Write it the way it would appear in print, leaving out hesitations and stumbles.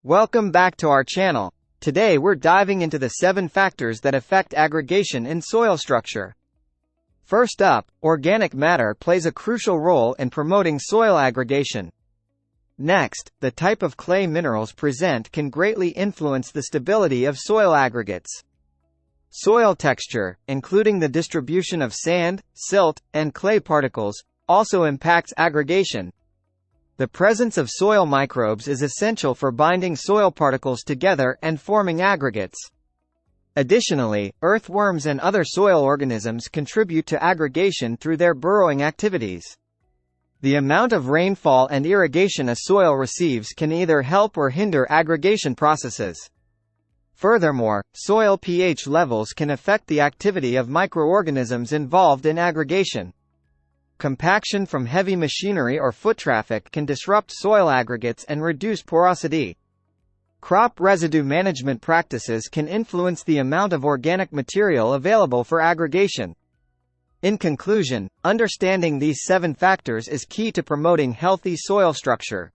Welcome back to our channel. Today we're diving into the 7 factors that affect aggregation in soil structure. First up, organic matter plays a crucial role in promoting soil aggregation. Next, the type of clay minerals present can greatly influence the stability of soil aggregates. Soil texture, including the distribution of sand, silt, and clay particles, also impacts aggregation. The presence of soil microbes is essential for binding soil particles together and forming aggregates. Additionally, earthworms and other soil organisms contribute to aggregation through their burrowing activities. The amount of rainfall and irrigation a soil receives can either help or hinder aggregation processes. Furthermore, soil pH levels can affect the activity of microorganisms involved in aggregation. Compaction from heavy machinery or foot traffic can disrupt soil aggregates and reduce porosity. Crop residue management practices can influence the amount of organic material available for aggregation. In conclusion, understanding these 7 factors is key to promoting healthy soil structure.